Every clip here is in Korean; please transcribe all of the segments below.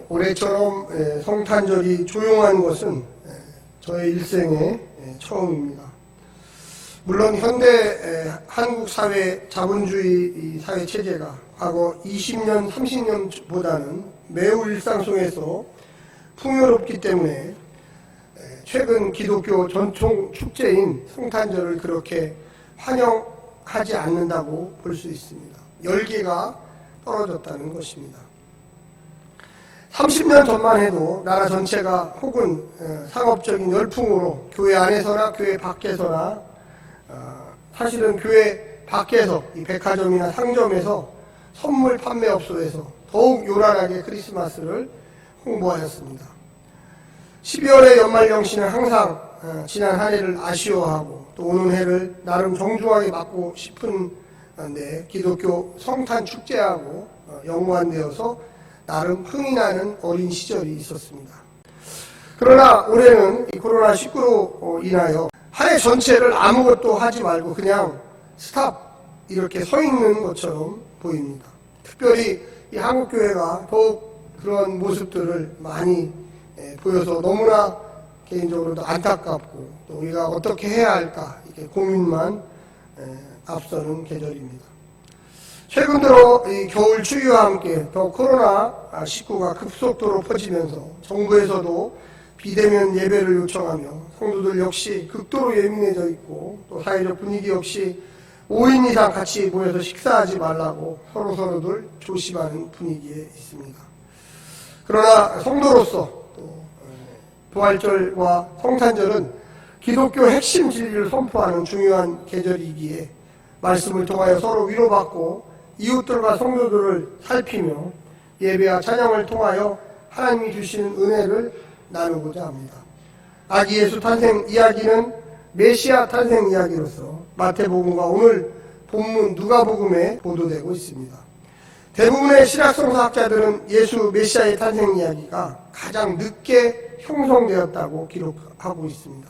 올해처럼 성탄절이 조용한 것은 저의 일생의 처음입니다. 물론 현대 한국 사회 자본주의 사회 체제가 과거 20년, 30년보다는 매우 일상 속에서 풍요롭기 때문에 최근 기독교 전통 축제인 성탄절을 그렇게 환영하지 않는다고 볼 수 있습니다. 열기가 떨어졌다는 것입니다. 30년 전만 해도 나라 전체가 혹은 상업적인 열풍으로 교회 안에서나 교회 밖에서나 사실은 교회 밖에서 이 백화점이나 상점에서 선물 판매업소에서 더욱 요란하게 크리스마스를 홍보하였습니다. 12월의 연말연시는 항상 지난 한 해를 아쉬워하고 또 오는 해를 나름 정중하게 맞고 싶은데 기독교 성탄 축제하고 연관되어서 나름 흥이 나는 어린 시절이 있었습니다. 그러나 올해는 이 코로나19로 인하여 한 해 전체를 아무것도 하지 말고 그냥 스탑 이렇게 서 있는 것처럼 보입니다. 특별히 이 한국교회가 더욱 그런 모습들을 많이 보여서 너무나 개인적으로도 안타깝고 또 우리가 어떻게 해야 할까 이렇게 고민만 앞서는 계절입니다. 최근 들어 이 겨울 추위와 함께 더 코로나19가 급속도로 퍼지면서 정부에서도 비대면 예배를 요청하며 성도들 역시 극도로 예민해져 있고 또 사회적 분위기 역시 5인 이상 같이 모여서 식사하지 말라고 서로서로들 조심하는 분위기에 있습니다. 그러나 성도로서 또 부활절과 성탄절은 기독교 핵심 진리를 선포하는 중요한 계절이기에 말씀을 통하여 서로 위로받고 이웃들과 성도들을 살피며 예배와 찬양을 통하여 하나님이 주시는 은혜를 나누고자 합니다. 아기 예수 탄생 이야기는 메시아 탄생 이야기로서 마태복음과 오늘 본문 누가복음에 보도되고 있습니다. 대부분의 신약성서학자들은 예수 메시아의 탄생 이야기가 가장 늦게 형성되었다고 기록하고 있습니다.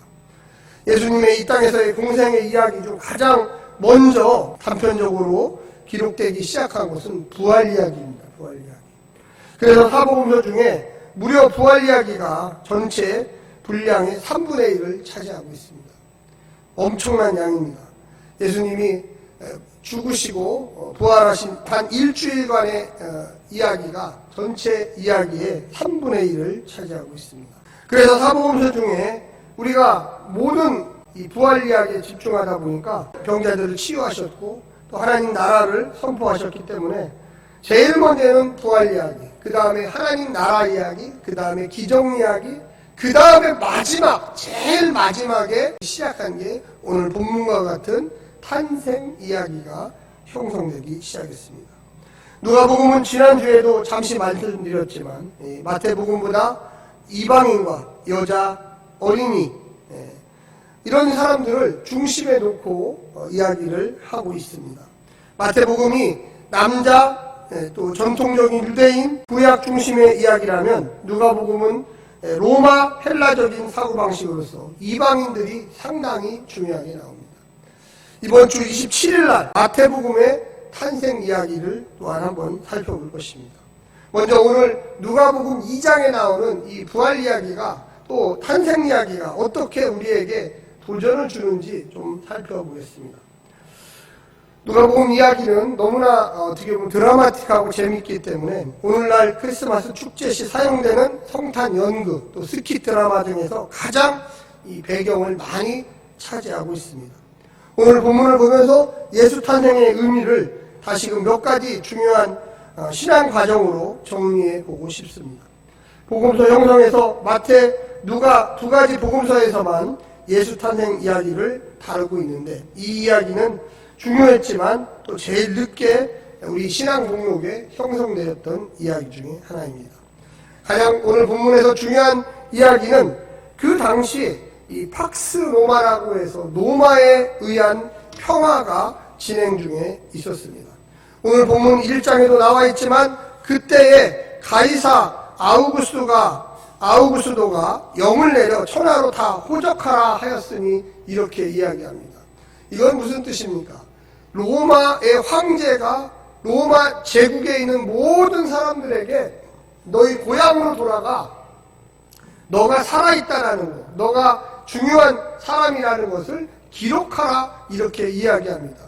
예수님의 이 땅에서의 공생의 이야기 중 가장 먼저 단편적으로 기록되기 시작한 것은 부활 이야기입니다. 부활 이야기. 그래서 사복음서 중에 무려 부활 이야기가 전체 분량의 3분의 1을 차지하고 있습니다. 엄청난 양입니다. 예수님이 죽으시고 부활하신 단 일주일간의 이야기가 전체 이야기의 3분의 1을 차지하고 있습니다. 그래서 사복음서 중에 우리가 모든 이 부활 이야기에 집중하다 보니까 병자들을 치유하셨고 또 하나님 나라를 선포하셨기 때문에 제일 먼저는 부활 이야기, 그 다음에 하나님 나라 이야기, 그 다음에 기적 이야기, 그 다음에 제일 마지막에 시작한 게 오늘 본문과 같은 탄생 이야기가 형성되기 시작했습니다. 누가복음은 지난주에도 잠시 말씀드렸지만 마태복음보다 이방인과 여자, 어린이 이런 사람들을 중심에 놓고 이야기를 하고 있습니다. 마태복음이 남자 또 전통적인 유대인 구약 중심의 이야기라면 누가복음은 로마 헬라적인 사고방식으로서 이방인들이 상당히 중요하게 나옵니다. 이번 주 27일 날 마태복음의 탄생 이야기를 또한 한번 살펴볼 것입니다. 먼저 오늘 누가복음 2장에 나오는 이 부활 이야기가 또 탄생 이야기가 어떻게 우리에게 도전을 주는지 좀 살펴보겠습니다. 누가복음 이야기는 너무나 어떻게 보면 드라마틱하고 재밌기 때문에 오늘날 크리스마스 축제 시 사용되는 성탄 연극 또 스키 드라마 등에서 가장 이 배경을 많이 차지하고 있습니다. 오늘 본문을 보면서 예수 탄생의 의미를 다시금 몇 가지 중요한 신앙 과정으로 정리해 보고 싶습니다. 복음서 형성에서 마태, 누가 두 가지 복음서에서만 예수 탄생 이야기를 다루고 있는데 이 이야기는 중요했지만 또 제일 늦게 우리 신앙 목록에 형성되었던 이야기 중에 하나입니다. 가장 오늘 본문에서 중요한 이야기는 그 당시 이 팍스 로마라고 해서 로마에 의한 평화가 진행 중에 있었습니다. 오늘 본문 1장에도 나와 있지만 그때에 가이사 아우구스도가 영을 내려 천하로 다 호적하라 하였으니 이렇게 이야기합니다. 이건 무슨 뜻입니까? 로마의 황제가 로마 제국에 있는 모든 사람들에게 너희 고향으로 돌아가. 너가 살아있다라는 것, 너가 중요한 사람이라는 것을 기록하라, 이렇게 이야기합니다.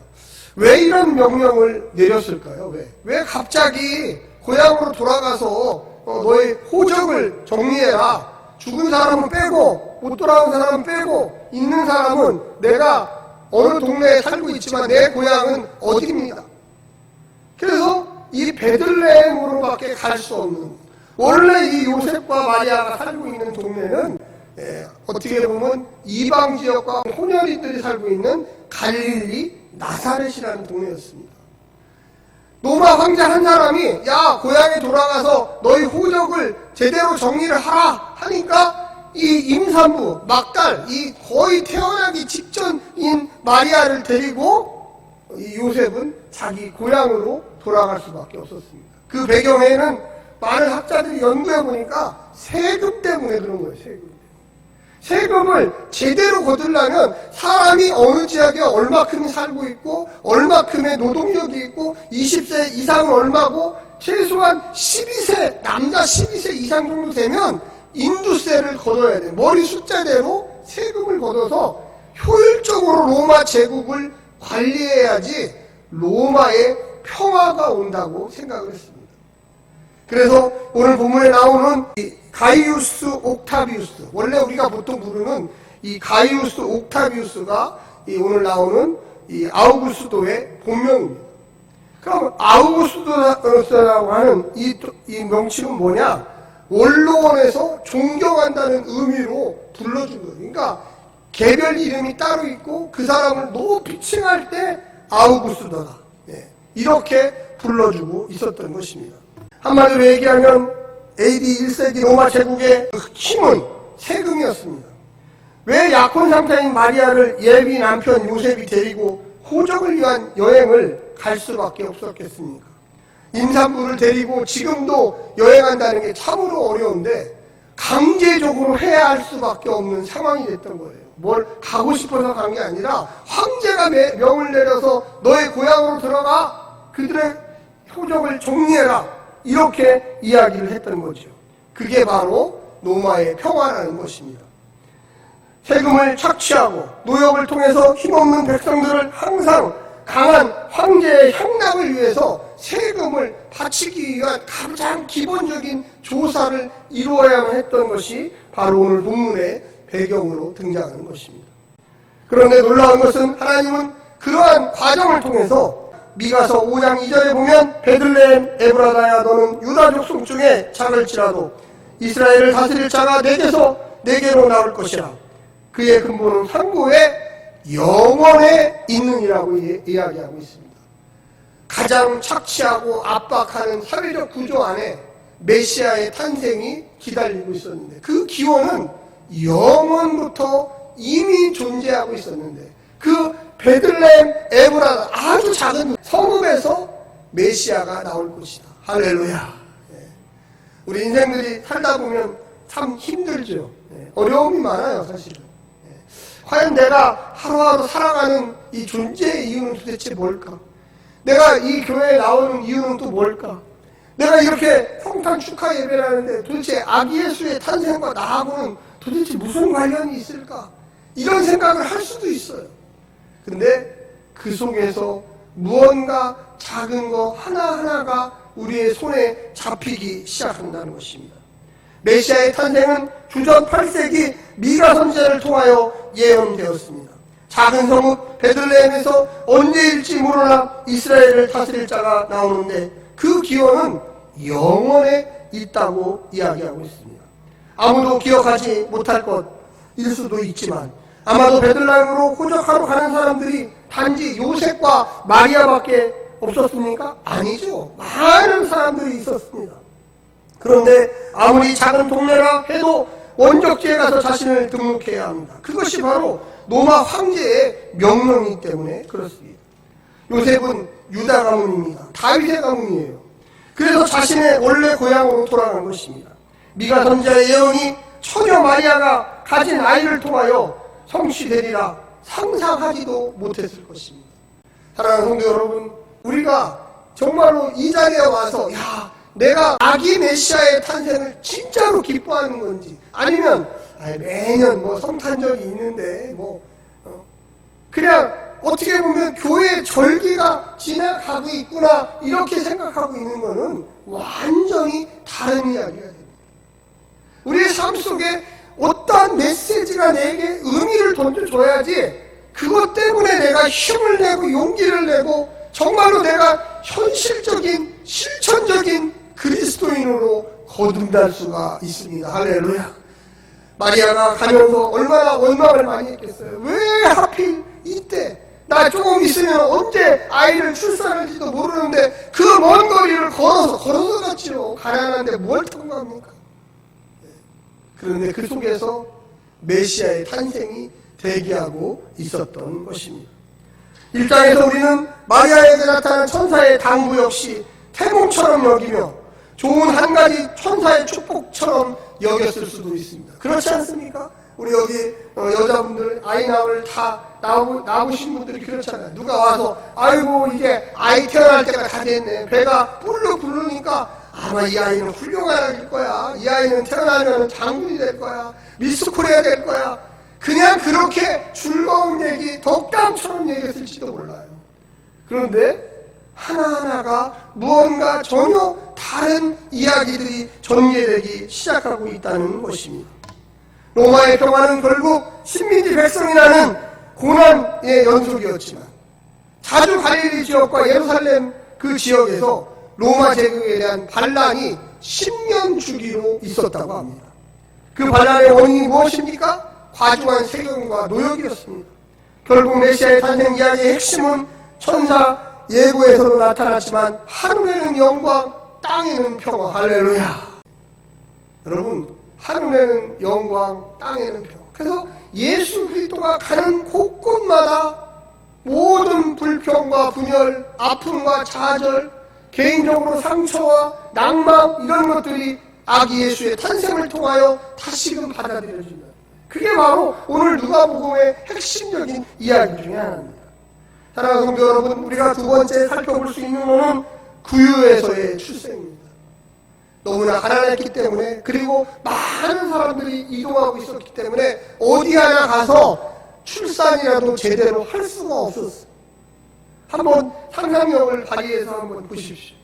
왜 이런 명령을 내렸을까요? 왜 갑자기 고향으로 돌아가서 너의 호적을 정리해라. 죽은 사람은 빼고, 못 돌아온 사람은 빼고, 있는 사람은 내가 어느 동네에 살고 있지만 내 고향은 어디입니다. 그래서 이 베들레헴으로밖에 갈 수 없는, 원래 이 요셉과 마리아가 살고 있는 동네는 어떻게 보면 이방 지역과 혼혈인들이 살고 있는 갈릴리 나사렛이라는 동네였습니다. 로마 황제 한 사람이 야, 고향에 돌아가서 너희 호적을 제대로 정리를 하라 하니까 이 임산부 막달, 이 거의 태어나기 직전인 마리아를 데리고 이 요셉은 자기 고향으로 돌아갈 수밖에 없었습니다. 그 배경에는 많은 학자들이 연구해 보니까 세금 때문에 그런 거예요. 세금을 제대로 거두려면 사람이 어느 지역에 얼마큼 살고 있고 얼마큼의 노동력이 있고 20세 이상은 얼마고 최소한 12세, 남자 12세 이상 정도 되면 인두세를 걷어야 돼요. 머리 숫자대로 세금을 걷어서 효율적으로 로마 제국을 관리해야지 로마의 평화가 온다고 생각을 했습니다. 그래서 오늘 본문에 나오는 이 가이우스 옥타비우스, 원래 우리가 보통 부르는 이 가이우스 옥타비우스가 이 오늘 나오는 이 아우구스도의 본명입니다. 그럼 아우구스도라고 하는 이 명칭은 뭐냐? 원로원에서 존경한다는 의미로 불러준 거예요. 그러니까 개별 이름이 따로 있고 그 사람을 높이 칭할 때 아우구스도다, 이렇게 불러주고 있었던 것입니다. 한마디로 얘기하면 AD 1세기 로마 제국의 힘은 세금이었습니다. 왜 약혼 상태인 마리아를 예비 남편 요셉이 데리고 호적을 위한 여행을 갈 수밖에 없었겠습니까? 임산부를 데리고 지금도 여행한다는 게 참으로 어려운데 강제적으로 해야 할 수밖에 없는 상황이 됐던 거예요. 뭘 가고 싶어서 간 게 아니라 황제가 명을 내려서 너의 고향으로 들어가, 그들의 호적을 정리해라, 이렇게 이야기를 했던 거죠. 그게 바로 로마의 평화라는 것입니다. 세금을 착취하고 노역을 통해서 힘없는 백성들을 항상 강한 황제의 향락을 위해서 세금을 바치기 위한 가장 기본적인 조사를 이루어야만 했던 것이 바로 오늘 본문의 배경으로 등장하는 것입니다. 그런데 놀라운 것은 하나님은 그러한 과정을 통해서 미가서 5장 2절에 보면 베들레헴 에브라다야 너는 유다 족속 중에 작을지라도 이스라엘을 다스릴 자가 내게로 나올 것이라. 그의 근본은 상고의 영원에 있느니라고 이야기하고 있습니다. 가장 착취하고 압박하는 사회적 구조 안에 메시아의 탄생이 기다리고 있었는데 그 기원은 영원부터 이미 존재하고 있었는데 그 베들레헴 에브라다 아주 작은 성읍에서 메시아가 나올 것이다. 할렐루야. 우리 인생들이 살다 보면 참 힘들죠. 어려움이 많아요, 사실은. 과연 내가 하루하루 살아가는 이 존재의 이유는 도대체 뭘까? 내가 이 교회에 나오는 이유는 또 뭘까? 내가 이렇게 성탄 축하 예배를 하는데 도대체 아기 예수의 탄생과 나하고는 도대체 무슨 관련이 있을까? 이런 생각을 할 수도 있어요. 근데 그 속에서 무언가 작은 거 하나하나가 우리의 손에 잡히기 시작한다는 것입니다. 메시아의 탄생은 주전 8세기 미가 선지자를 통하여 예언되었습니다. 작은 성읍 베들레헴에서 언제일지 모르나 이스라엘을 다스릴 자가 나오는데 그 기원은 영원에 있다고 이야기하고 있습니다. 아무도 기억하지 못할 것일 수도 있지만 아마도 베들레헴으로 호적하러 가는 사람들이 단지 요셉과 마리아밖에 없었습니까? 아니죠. 많은 사람들이 있었습니다. 그런데 아무리 작은 동네라 해도 원적지에 가서 자신을 등록해야 합니다. 그것이 바로 로마 황제의 명령이기 때문에 그렇습니다. 요셉은 유다 가문입니다. 다윗의 가문이에요. 그래서 자신의 원래 고향으로 돌아간 것입니다. 미가 선지자의 예언이 처녀 마리아가 가진 아이를 통하여 성취되리라 상상하지도 못했을 것입니다. 사랑하는 성도 여러분, 우리가 정말로 이 자리에 와서 야, 내가 아기 메시아의 탄생을 진짜로 기뻐하는 건지, 아니면 매년 뭐 성탄절이 있는데 그냥 어떻게 보면 교회 절기가 지나가고 있구나 이렇게 생각하고 있는 거는 완전히 다른 이야기가 됩니다. 우리의 삶 속에 어떠한 메시지가 내게 의미를 던져줘야지 그것 때문에 내가 힘을 내고 용기를 내고 정말로 내가 현실적인 실천적인 그리스도인으로 거듭날 수가 있습니다. 할렐루야. 마리아가 가면서 얼마나 원망을 많이 했겠어요. 왜 하필 이때, 나 조금 있으면 언제 아이를 출산할지도 모르는데 그 먼 거리를 걸어서 갔지요. 가난한데 뭘 타고 갑니까? 그런데 그 속에서 메시아의 탄생이 대기하고 있었던 것입니다. 1장에서 우리는 마리아에게 나타난 천사의 당부 역시 태몽처럼 여기며 좋은 한 가지 천사의 축복처럼 여겼을 수도 있습니다. 그렇지 않습니까? 우리 여기 여자분들 아이 낳을 다 나오신 분들이 그렇잖아요. 누가 와서 아이고 이제 아이 태어날 때가 다 됐네. 배가 뿔룩 부르니까 아마 이 아이는 훌륭한 아이일 거야. 이 아이는 태어나면 장군이 될 거야. 미스 코리아 될 거야. 그냥 그렇게 즐거운 얘기, 덕담처럼 얘기했을지도 몰라요. 그런데 하나하나가 무언가 전혀 다른 이야기들이 전개되기 시작하고 있다는 것입니다. 로마의 평화는 결국 식민지 백성이라는 고난의 연속이었지만 자주 갈릴리 지역과 예루살렘 그 지역에서 로마 제국에 대한 반란이 10년 주기로 있었다고 합니다. 그 반란의 원인이 무엇입니까? 과중한 세금과 노역이었습니다. 결국 메시아의 탄생 이야기의 핵심은 천사 예고에서도 나타났지만 하늘에는 영광, 땅에는 평화. 할렐루야. 여러분, 하늘에는 영광, 땅에는 평화. 그래서 예수 그리스도가 가는 곳곳마다 모든 불평과 분열, 아픔과 좌절, 개인적으로 상처와 낭만 이런 것들이 아기 예수의 탄생을 통하여 다시금 받아들여진다. 그게 바로 오늘 누가복음의 핵심적인 이야기 중에 하나입니다. 사랑하는 성도 여러분, 우리가 두 번째 살펴볼 수 있는 것은 구유에서의 출생입니다. 너무나 가난했기 때문에, 그리고 많은 사람들이 이동하고 있었기 때문에 어디 하나 가서 출산이라도 제대로 할 수가 없었어요. 한번 상상력을 발휘해서 한번 보십시오.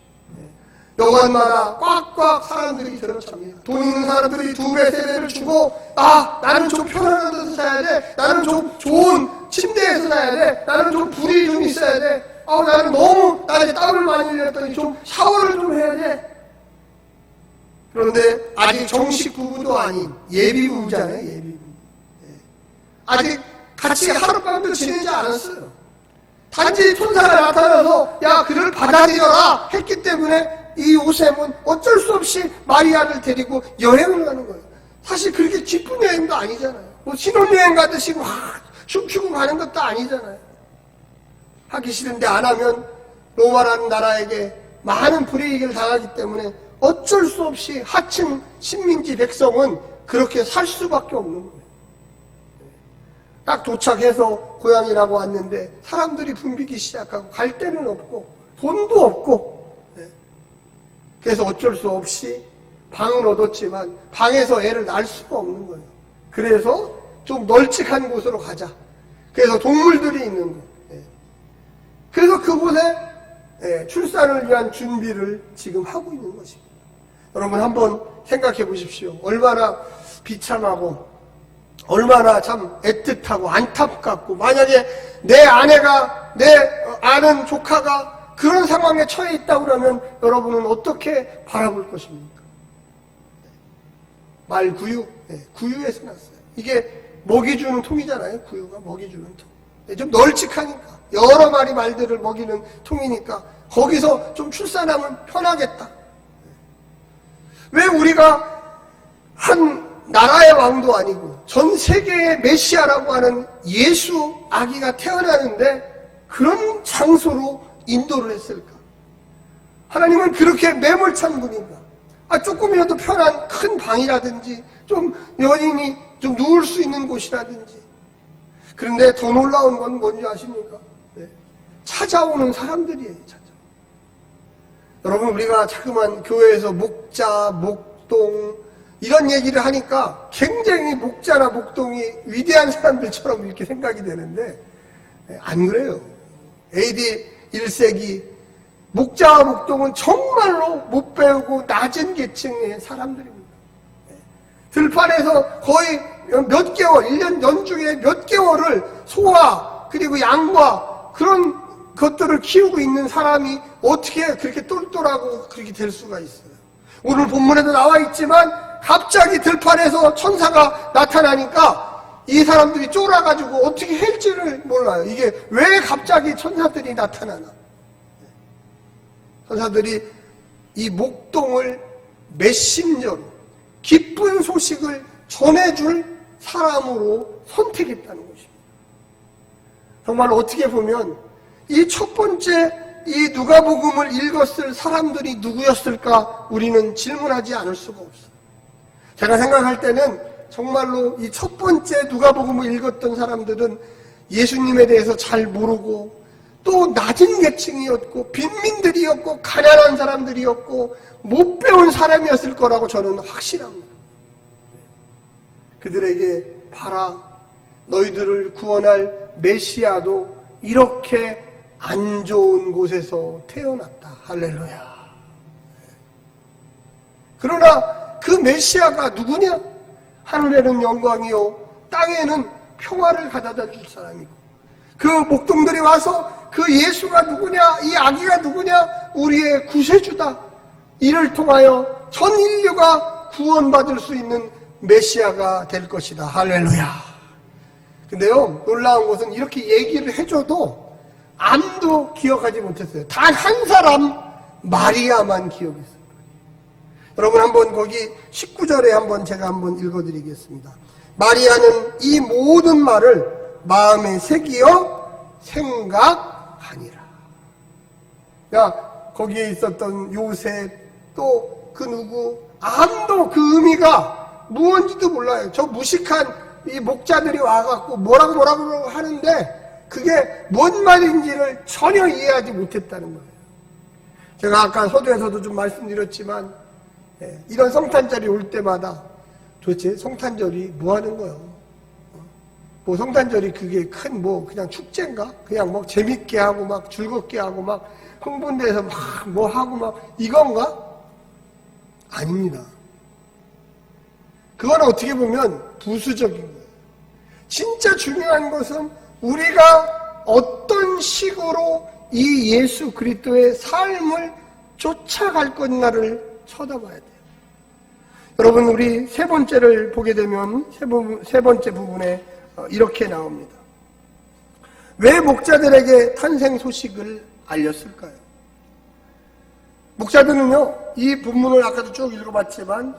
여관마다 꽉꽉 사람들이 들어찹니다. 돈 있는 사람들이 2배, 3배를 주고, 나는 좀 편안한 데서 자야 돼. 나는 좀 좋은 침대에서 자야 돼. 나는 좀 불이 좀 있어야 돼. 나는 너무, 나한테 땀을 많이 흘렸더니 좀 샤워를 좀 해야 돼. 그런데 아직 정식 부부도 아닌 예비 부부잖아요, 예비 부부. 아직 같이 하룻밤도 지내지 않았어요. 단지 천사가 나타나서 야 그를 받아들여라 했기 때문에 이 요셉은 어쩔 수 없이 마리아를 데리고 여행을 가는 거예요. 사실 그렇게 기쁜 여행도 아니잖아요. 뭐 신혼여행 가듯이 막 춤추고 가는 것도 아니잖아요. 하기 싫은데 안 하면 로마라는 나라에게 많은 불이익을 당하기 때문에 어쩔 수 없이 하층 식민지 백성은 그렇게 살 수밖에 없는 거예요. 딱 도착해서 고향이라고 왔는데 사람들이 붐비기 시작하고 갈 데는 없고 돈도 없고, 그래서 어쩔 수 없이 방은 얻었지만 방에서 애를 낳을 수가 없는 거예요. 그래서 좀 널찍한 곳으로 가자. 그래서 동물들이 있는 곳. 그래서 그곳에 출산을 위한 준비를 지금 하고 있는 것입니다. 여러분 한번 생각해 보십시오. 얼마나 비참하고 얼마나 참 애틋하고 안타깝고, 만약에 내 아내가, 내 아는 조카가 그런 상황에 처해 있다고 그러면 여러분은 어떻게 바라볼 것입니까? 말구유, 구유에서 났어요. 이게 먹이 주는 통이잖아요. 구유가 먹이 주는 통. 좀 널찍하니까 여러 마리 말들을 먹이는 통이니까 거기서 좀 출산하면 편하겠다. 왜 우리가 한 나라의 왕도 아니고 전 세계의 메시아라고 하는 예수 아기가 태어나는데 그런 장소로 인도를 했을까? 하나님은 그렇게 매몰찬 분인가? 조금이라도 편한 큰 방이라든지 좀 연인이 좀 누울 수 있는 곳이라든지. 그런데 더 놀라운 건 뭔지 아십니까? 찾아오는 사람들이에요. 여러분, 우리가 자꾸만 교회에서 목자, 목동 이런 얘기를 하니까 굉장히 목자나 목동이 위대한 사람들처럼 이렇게 생각이 되는데 안 그래요. AD 1세기 목자와 목동은 정말로 못 배우고 낮은 계층의 사람들입니다. 들판에서 거의 몇 개월, 1년 연중에 몇 개월을 소와 그리고 양과 그런 것들을 키우고 있는 사람이 어떻게 그렇게 똘똘하고 그렇게 될 수가 있어요. 오늘 본문에도 나와 있지만 갑자기 들판에서 천사가 나타나니까 이 사람들이 쫄아가지고 어떻게 할지를 몰라요. 이게 왜 갑자기 천사들이 나타나나. 천사들이 이 목동을 메신저로 기쁜 소식을 전해줄 사람으로 선택했다는 것입니다. 정말 어떻게 보면 이 첫 번째 이 누가복음을 읽었을 사람들이 누구였을까 우리는 질문하지 않을 수가 없어요. 제가 생각할 때는 정말로 이 첫 번째 누가복음을 읽었던 사람들은 예수님에 대해서 잘 모르고 또 낮은 계층이었고 빈민들이었고 가난한 사람들이었고 못 배운 사람이었을 거라고 저는 확실합니다. 그들에게 봐라, 너희들을 구원할 메시아도 이렇게 안 좋은 곳에서 태어났다. 할렐루야. 그러나 그 메시아가 누구냐? 하늘에는 영광이요 땅에는 평화를 가져다 줄 사람이고, 그 목동들이 와서 그 예수가 누구냐, 이 아기가 누구냐, 우리의 구세주다. 이를 통하여 전 인류가 구원받을 수 있는 메시아가 될 것이다. 할렐루야. 근데요, 놀라운 것은 이렇게 얘기를 해줘도 아무도 기억하지 못했어요. 단 한 사람, 마리아만 기억했어요. 여러분, 한번 거기 19절에 한번 제가 한번 읽어드리겠습니다. 마리아는 이 모든 말을 마음에 새기어 생각하니라. 야, 거기에 있었던 요셉, 또 그 누구, 아무도 그 의미가 무언지도 몰라요. 저 무식한 이 목자들이 와갖고 뭐라고 하는데 그게 뭔 말인지를 전혀 이해하지 못했다는 거예요. 제가 아까 서두에서도 좀 말씀드렸지만, 이런 성탄절이 올 때마다 도대체 성탄절이 뭐 하는 거예요? 뭐 성탄절이 그게 큰 뭐 그냥 축제인가? 그냥 뭐 재밌게 하고 막 즐겁게 하고 막 흥분돼서 막 뭐 하고 막 이건가? 아닙니다. 그건 어떻게 보면 부수적인 거예요. 진짜 중요한 것은 우리가 어떤 식으로 이 예수 그리스도의 삶을 쫓아갈 것인가를 쳐다봐야 돼요. 여러분, 우리 세 번째를 보게 되면 세 번째 부분에 이렇게 나옵니다. 왜 목자들에게 탄생 소식을 알렸을까요? 목자들은요, 이 본문을 아까도 쭉 읽어봤지만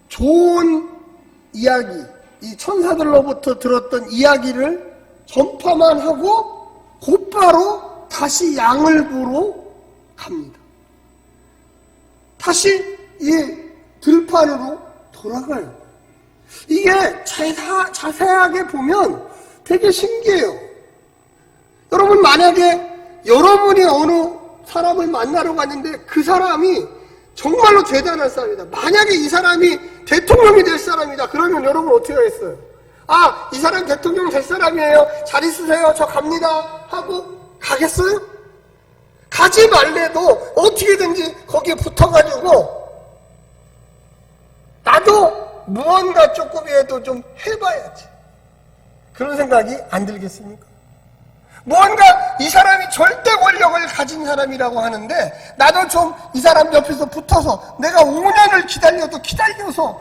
좋은 이야기, 이 천사들로부터 들었던 이야기를 전파만 하고 곧바로 다시 양을 보러 갑니다. 다시 이 들판으로 돌아가요. 이게 자세하게 보면 되게 신기해요. 여러분, 만약에 여러분이 어느 사람을 만나러 갔는데 그 사람이 정말로 대단한 사람이다. 만약에 이 사람이 대통령이 될 사람이다. 그러면 여러분 어떻게 하겠어요? 아, 이 사람 대통령 될 사람이에요. 잘 있으세요. 저 갑니다. 하고 가겠어요? 가지 말래도 어떻게든지 거기에 붙어가지고 나도 무언가 조금이라도 좀 해봐야지. 그런 생각이 안 들겠습니까? 무언가 이 사람이 절대 권력을 가진 사람이라고 하는데 나도 좀 이 사람 옆에서 붙어서 내가 5년을 기다려서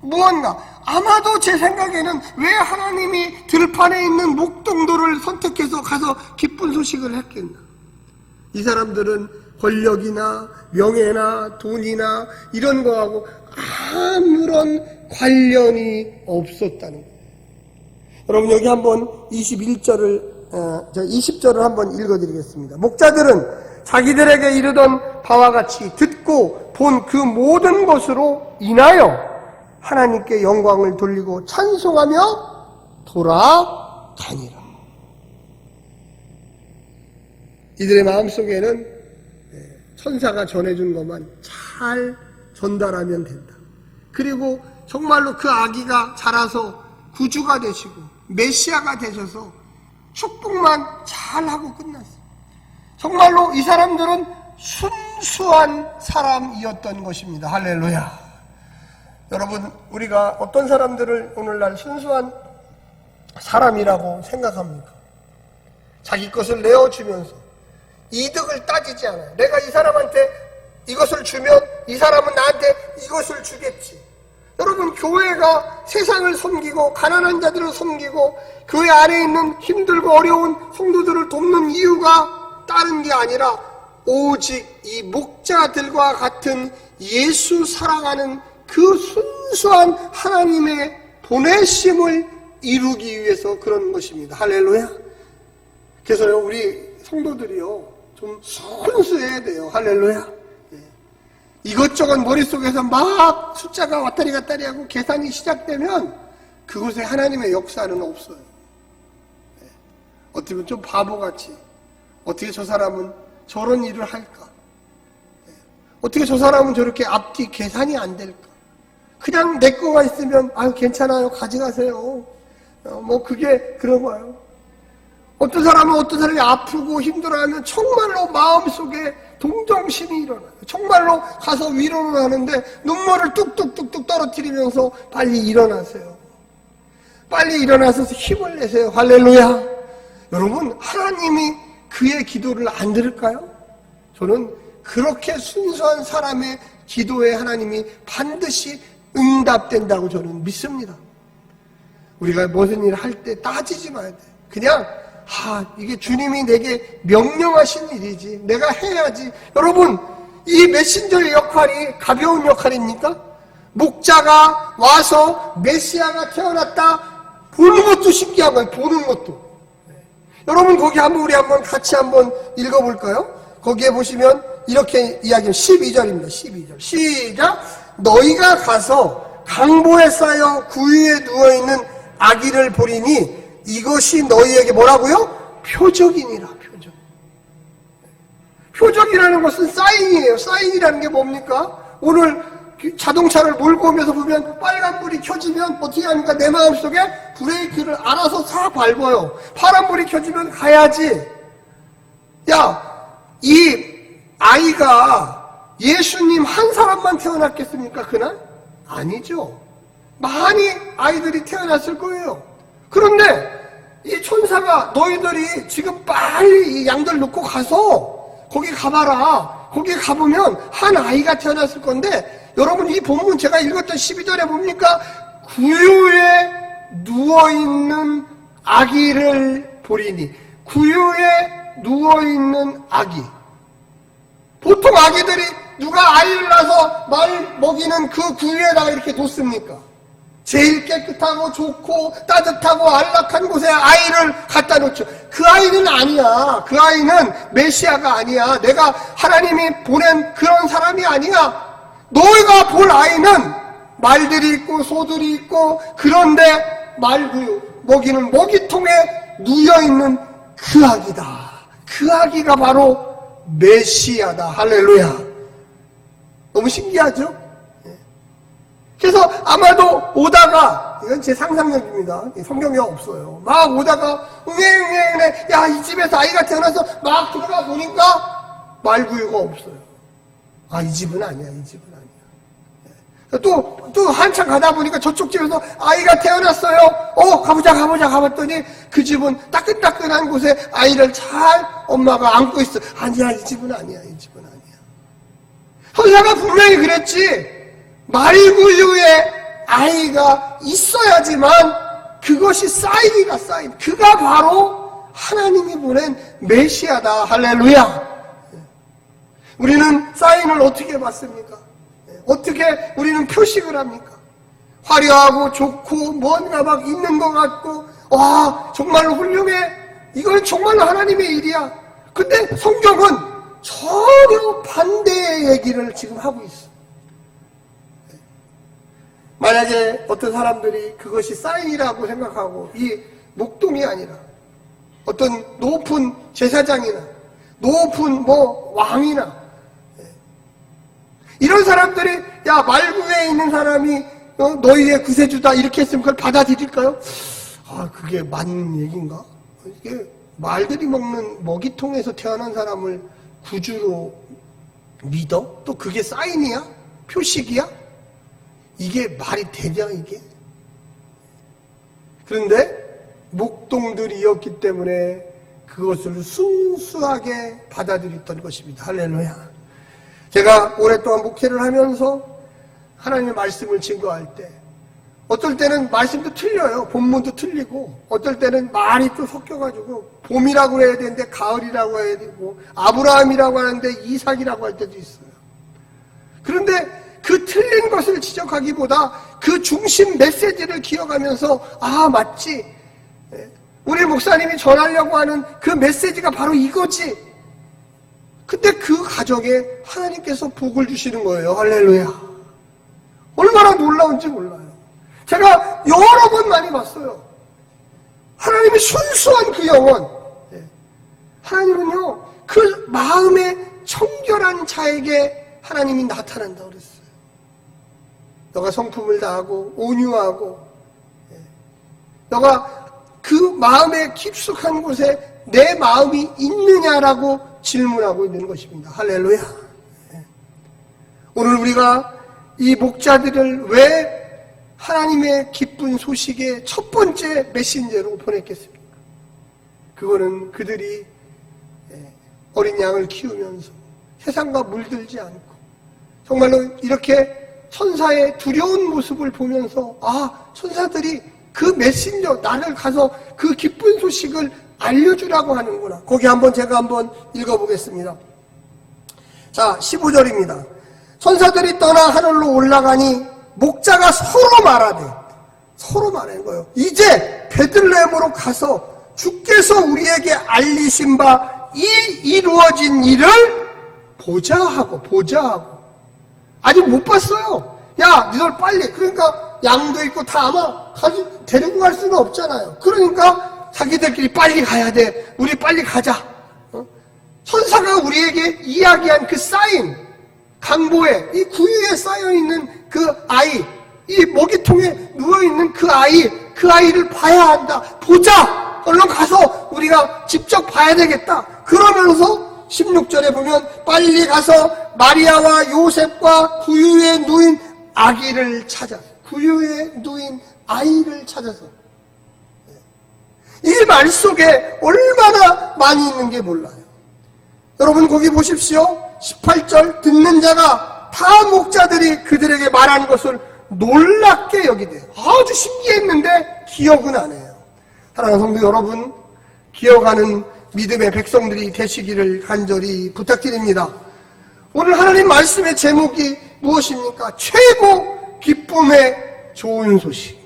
무언가, 아마도 제 생각에는 왜 하나님이 들판에 있는 목동도를 선택해서 가서 기쁜 소식을 했겠나. 이 사람들은 권력이나 명예나 돈이나 이런 거하고 아무런 관련이 없었다는 거예요. 여러분, 여기 한번 20절을 한번 읽어드리겠습니다. 목자들은 자기들에게 이르던 바와 같이 듣고 본 그 모든 것으로 인하여 하나님께 영광을 돌리고 찬송하며 돌아다니라. 이들의 마음속에는 천사가 전해준 것만 잘 전달하면 된다. 그리고 정말로 그 아기가 자라서 구주가 되시고 메시아가 되셔서 축복만 잘하고 끝났어요. 정말로 이 사람들은 순수한 사람이었던 것입니다. 할렐루야. 여러분, 우리가 어떤 사람들을 오늘날 순수한 사람이라고 생각합니까? 자기 것을 내어주면서 이득을 따지지 않아요. 내가 이 사람한테 이것을 주면 이 사람은 나한테 이것을 주겠지. 여러분, 교회가 세상을 섬기고 가난한 자들을 섬기고 교회 안에 있는 힘들고 어려운 성도들을 돕는 이유가 다른 게 아니라 오직 이 목자들과 같은 예수 사랑하는 그 순수한 하나님의 보내심을 이루기 위해서 그런 것입니다. 할렐루야. 그래서요, 우리 성도들이요, 좀 순수해야 돼요. 할렐루야. 이것저것 머릿속에서 막 숫자가 왔다리 갔다리 하고 계산이 시작되면 그곳에 하나님의 역사는 없어요. 어떻게 보면 좀 바보같이, 어떻게 저 사람은 저런 일을 할까? 어떻게 저 사람은 저렇게 앞뒤 계산이 안 될까? 그냥 내 거가 있으면 아유 괜찮아요, 가져가세요. 뭐 그게 그런 거예요. 어떤 사람이 아프고 힘들어하면 정말로 마음속에 동정심이 일어나요. 정말로 가서 위로를 하는데 눈물을 뚝뚝뚝뚝 떨어뜨리면서 빨리 일어나세요. 빨리 일어나서 힘을 내세요. 할렐루야. 여러분, 하나님이 그의 기도를 안 들을까요? 저는 그렇게 순수한 사람의 기도에 하나님이 반드시 응답된다고 저는 믿습니다. 우리가 무슨 일을 할 때 따지지 마야 돼. 그냥 이게 주님이 내게 명령하신 일이지, 내가 해야지. 여러분, 이 메신저의 역할이 가벼운 역할입니까? 목자가 와서 메시아가 태어났다 보는 것도 신기한 거예요. 보는 것도. 여러분, 거기 우리 한번 같이 한번 읽어볼까요? 거기에 보시면 이렇게 이야기는 12절입니다. 12절 시작. 너희가 가서 강보에 쌓여 구유에 누워있는 아기를 보리니 이것이 너희에게 뭐라고요? 표적이니라. 표적이라는 것은 사인이에요. 사인이라는 게 뭡니까? 오늘 자동차를 몰고 오면서 보면 빨간불이 켜지면 어떻게 합니까? 내 마음속에 브레이크를 알아서 싹 밟아요. 파란불이 켜지면 가야지. 이 아이가 예수님 한 사람만 태어났겠습니까? 그날? 아니죠. 많이 아이들이 태어났을 거예요. 그런데 이 천사가 너희들이 지금 빨리 이 양들 놓고 가서 거기 가봐라. 거기 가보면 한 아이가 태어났을 건데, 여러분, 이 본문 제가 읽었던 12절에 뭡니까? 구유에 누워있는 아기를 보리니. 구유에 누워있는 아기. 보통 아기들이 누가 아이를 낳아서 말 먹이는 그 구유에다가 이렇게 뒀습니까? 제일 깨끗하고 좋고 따뜻하고 안락한 곳에 아이를 갖다 놓죠. 그 아이는 아니야. 그 아이는 메시아가 아니야. 내가 하나님이 보낸 그런 사람이 아니야. 너희가 볼 아이는 말들이 있고 소들이 있고, 그런데 말구유 먹이는 먹이통에 누워있는 그 아기다. 그 아기가 바로 메시아다. 할렐루야. 너무 신기하죠? 그래서 아마도 오다가, 이건 제 상상력입니다. 성경에 없어요. 막 오다가 웅해웅해 야, 이 집에서 아이가 태어나서 막 들어가 보니까 말구유가 없어요. 이 집은 아니야. 이 집은 아니야. 또 한참 가다 보니까 저쪽 집에서 아이가 태어났어요. 가봤더니 그 집은 따끈따끈한 곳에 아이를 잘 엄마가 안고 있어. 아니야, 이 집은 아니야. 이 집은 아니야. 선사가 분명히 그랬지. 말구유에 아이가 있어야지만 그것이 사인이다. 사인. 그가 바로 하나님이 보낸 메시아다. 할렐루야. 우리는 사인을 어떻게 받습니까? 어떻게 우리는 표식을 합니까? 화려하고 좋고 뭔가 막 있는 것 같고, 정말로 훌륭해. 이건 정말로 하나님의 일이야. 근데 성경은 전혀 반대의 얘기를 지금 하고 있어. 만약에 어떤 사람들이 그것이 사인이라고 생각하고, 이 목동이 아니라 어떤 높은 제사장이나 높은 왕이나 이런 사람들이 야 말구에 있는 사람이 너희의 구세주다 이렇게 했으면 그걸 받아들일까요? 아 그게 맞는 얘기인가? 이게 말들이 먹는 먹이통에서 태어난 사람을 구주로 믿어? 또 그게 사인이야? 표식이야? 이게 말이 되냐 이게? 그런데 목동들이었기 때문에 그것을 순수하게 받아들였던 것입니다. 할렐루야. 제가 오랫동안 목회를 하면서 하나님의 말씀을 증거할 때 어떨 때는 말씀도 틀려요. 본문도 틀리고 어떨 때는 말이 또 섞여가지고 봄이라고 해야 되는데 가을이라고 해야 되고 아브라함이라고 하는데 이삭이라고 할 때도 있어요. 그런데 그 틀린 것을 지적하기보다 그 중심 메시지를 기억하면서 아 맞지, 우리 목사님이 전하려고 하는 그 메시지가 바로 이거지. 근데 그 가정에 하나님께서 복을 주시는 거예요. 할렐루야. 얼마나 놀라운지 몰라요. 제가 여러 번 많이 봤어요. 하나님의 순수한 그 영혼. 하나님은요, 그 마음의 청결한 자에게 하나님이 나타난다고 그랬어요. 너가 성품을 다하고 온유하고 너가 그 마음의 깊숙한 곳에 내 마음이 있느냐라고 질문하고 있는 것입니다. 할렐루야. 오늘 우리가 이 목자들을 왜 하나님의 기쁜 소식의 첫 번째 메신저로 보냈겠습니까? 그거는 그들이 어린 양을 키우면서 세상과 물들지 않고 정말로 이렇게 천사의 두려운 모습을 보면서 아 천사들이 그 메신저 나를 가서 그 기쁜 소식을 알려주라고 하는구나. 거기 제가 한번 읽어보겠습니다. 자 15절입니다. 천사들이 떠나 하늘로 올라가니 목자가 서로 말하는 거예요. 이제 베들레헴으로 가서 주께서 우리에게 알리신 바 이 이루어진 일을 보자 하고 아직 못 봤어요. 야 너희들 빨리, 그러니까 양도 있고 다 아마 데리고 갈 수는 없잖아요. 그러니까 자기들끼리 빨리 가야 돼. 우리 빨리 가자. 천사가 우리에게 이야기한 그 사인, 강보에 이 구유에 쌓여있는 그 아이, 이 먹이통에 누워있는 그 아이를 봐야 한다. 보자. 얼른 가서 우리가 직접 봐야 되겠다. 그러면서 16절에 보면 빨리 가서 마리아와 요셉과 구유에 누인 아기를 찾아서, 구유에 누인 아이를 찾아서, 이 말 속에 얼마나 많이 있는 게 몰라요. 여러분 거기 보십시오. 18절 듣는 자가 다 목자들이 그들에게 말한 것을 놀랍게 여기대요. 아주 신기했는데 기억은 안 해요. 사랑하는 성도 여러분, 기억하는 믿음의 백성들이 되시기를 간절히 부탁드립니다. 오늘 하나님 말씀의 제목이 무엇입니까? 최고 기쁨의 좋은 소식.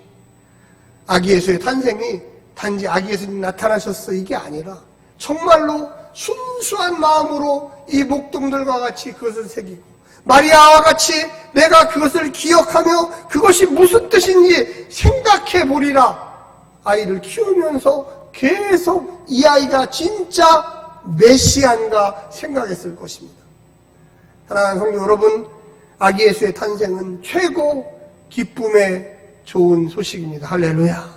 아기 예수의 탄생이 단지 아기 예수님이 나타나셨어 이게 아니라 정말로 순수한 마음으로 이 목동들과 같이 그것을 새기고 마리아와 같이 내가 그것을 기억하며 그것이 무슨 뜻인지 생각해 보리라. 아이를 키우면서 계속 이 아이가 진짜 메시아인가 생각했을 것입니다. 사랑하는 성도 여러분, 아기 예수의 탄생은 최고 기쁨의 좋은 소식입니다. 할렐루야.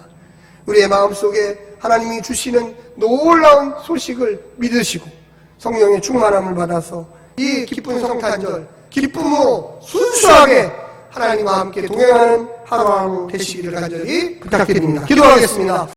우리의 마음속에 하나님이 주시는 놀라운 소식을 믿으시고 성령의 충만함을 받아서 이 기쁜 성탄절 기쁨으로 순수하게 하나님과 함께 동행하는 하루하루 되시기를 간절히 부탁드립니다. 기도하겠습니다.